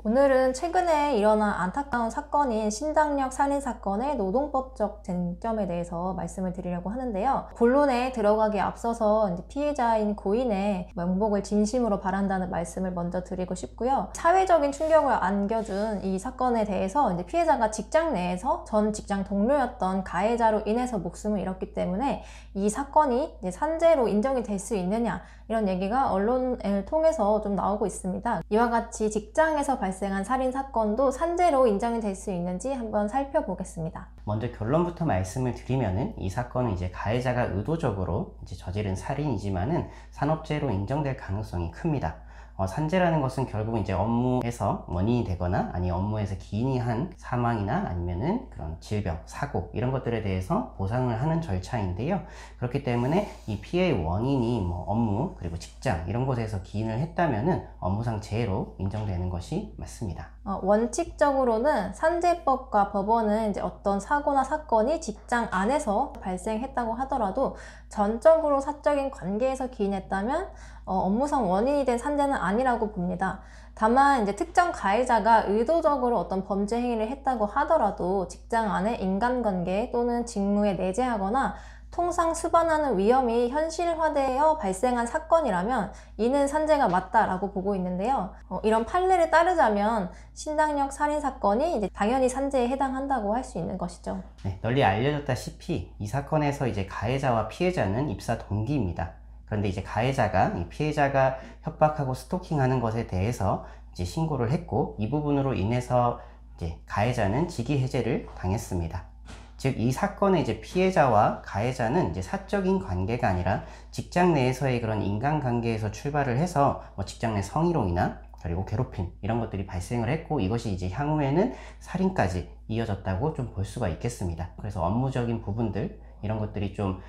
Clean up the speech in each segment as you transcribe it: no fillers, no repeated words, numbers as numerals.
오늘은 최근에 일어난 안타까운 사건인 신당역 살인사건의 노동법적 쟁점에 대해서 말씀을 드리려고 하는데요. 본론에 들어가기에 앞서서 이제 피해자인 고인의 명복을 진심으로 바란다는 말씀을 먼저 드리고 싶고요. 사회적인 충격을 안겨준 이 사건에 대해서 이제 피해자가 직장 내에서 전 직장 동료였던 가해자로 인해서 목숨을 잃었기 때문에 이 사건이 이제 산재로 인정이 될 수 있느냐, 이런 얘기가 언론을 통해서 좀 나오고 있습니다. 이와 같이 직장에서 발생한 살인사건도 산재로 인정이 될 수 있는지 한번 살펴보겠습니다. 먼저 결론부터 말씀을 드리면은 이 사건은 이제 가해자가 의도적으로 저지른 살인이지만은 산업재해로 인정될 가능성이 큽니다. 산재라는 것은 결국 이제 업무에서 원인이 되거나 아니 업무에서 기인이 한 사망이나 아니면은 그런 질병, 사고 이런 것들에 대해서 보상을 하는 절차인데요. 그렇기 때문에 이 피해의 원인이 업무 그리고 직장 이런 곳에서 기인을 했다면은 업무상 재해로 인정되는 것이 맞습니다. 원칙적으로는 산재법과 법원은 이제 어떤 사고나 사건이 직장 안에서 발생했다고 하더라도 전적으로 사적인 관계에서 기인했다면 업무상 원인이 된 산재는 아니라고 봅니다. 다만 이제 특정 가해자가 의도적으로 어떤 범죄 행위를 했다고 하더라도 직장 안에 인간관계 또는 직무에 내재하거나 통상 수반하는 위험이 현실화되어 발생한 사건이라면 이는 산재가 맞다라고 보고 있는데요. 이런 판례를 따르자면 신당역 살인사건이 이제 당연히 산재에 해당한다고 할 수 있는 것이죠. 네, 널리 알려졌다시피 이 사건에서 이제 가해자와 피해자는 입사 동기입니다. 그런데 이제 가해자가 이 피해자가 협박하고 스토킹하는 것에 대해서 이제 신고를 했고 이 부분으로 인해서 이제 가해자는 직위 해제를 당했습니다. 즉, 이 사건의 이제 피해자와 가해자는 이제 사적인 관계가 아니라 직장 내에서의 그런 인간관계에서 출발을 해서 직장 내 성희롱이나 그리고 괴롭힘 이런 것들이 발생을 했고 이것이 이제 향후에는 살인까지 이어졌다고 좀 볼 수가 있겠습니다. 그래서 업무적인 부분들 이런 것들이 좀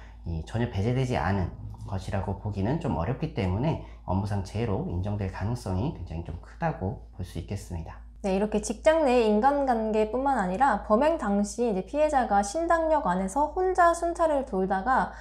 전혀 배제되지 않은 것이라고 보기는 좀 어렵기 때문에 업무상 재해로 인정될 가능성이 굉장히 좀 크다고 볼 수 있겠습니다. 네, 이렇게 직장 내 인간관계뿐만 아니라 범행 당시 이제 피해자가 신당역 안에서 혼자 순찰을 돌다가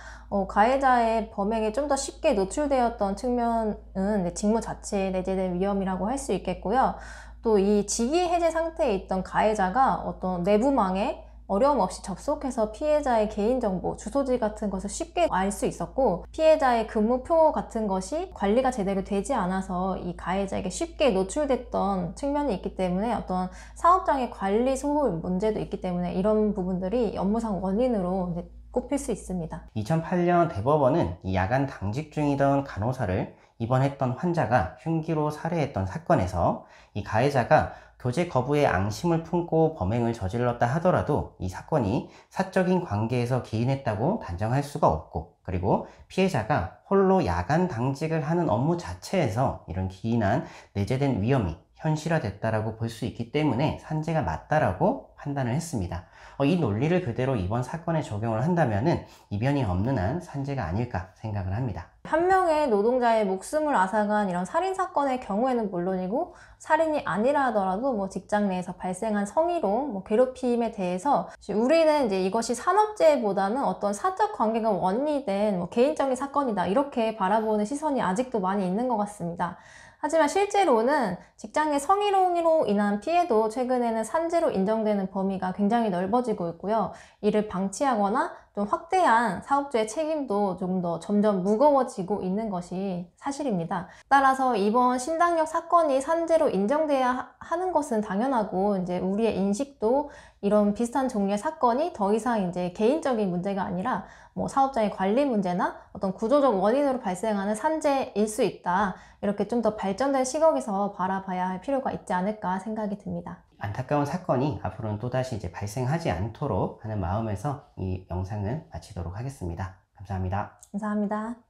가해자의 범행에 좀 더 쉽게 노출되었던 측면은 직무 자체에 내재된 위험이라고 할 수 있겠고요. 또 이 직위 해제 상태에 있던 가해자가 어떤 내부망에 어려움 없이 접속해서 피해자의 개인정보, 주소지 같은 것을 쉽게 알 수 있었고 피해자의 근무표 같은 것이 관리가 제대로 되지 않아서 이 가해자에게 쉽게 노출됐던 측면이 있기 때문에 어떤 사업장의 관리 소홀 문제도 있기 때문에 이런 부분들이 업무상 원인으로 이제 꼽힐 수 있습니다. 2008년 대법원은 이 야간 당직 중이던 간호사를 입원했던 환자가 흉기로 살해했던 사건에서 이 가해자가 교제 거부의 앙심을 품고 범행을 저질렀다 하더라도 이 사건이 사적인 관계에서 기인했다고 단정할 수가 없고 그리고 피해자가 홀로 야간 당직을 하는 업무 자체에서 이런 기인한 내재된 위험이 현실화됐다라고 볼 수 있기 때문에 산재가 맞다라고 판단을 했습니다. 이 논리를 그대로 이번 사건에 적용을 한다면은 이변이 없는 한 산재가 아닐까 생각을 합니다. 한 명의 노동자의 목숨을 앗아간 이런 살인사건의 경우에는 물론이고 살인이 아니라 하더라도 직장 내에서 발생한 성희롱, 괴롭힘에 대해서 우리는 이제 이것이 산업재해보다는 어떤 사적 관계가 원인이 된 개인적인 사건이다 이렇게 바라보는 시선이 아직도 많이 있는 것 같습니다. 하지만 실제로는 직장 내 성희롱으로 인한 피해도 최근에는 산재로 인정되는 범위가 굉장히 넓어지고 있고요. 이를 방치하거나 좀 확대한 사업주의 책임도 조금 더 점점 무거워지고 있는 것이 사실입니다. 따라서 이번 신당역 사건이 산재로 인정돼야 하는 것은 당연하고 이제 우리의 인식도 이런 비슷한 종류의 사건이 더 이상 이제 개인적인 문제가 아니라 사업장의 관리 문제나 어떤 구조적 원인으로 발생하는 산재일 수 있다. 이렇게 좀 더 발전된 시각에서 바라봐야 할 필요가 있지 않을까 생각이 듭니다. 안타까운 사건이 앞으로는 또다시 발생하지 않도록 하는 마음에서 이 영상을 마치도록 하겠습니다. 감사합니다. 감사합니다.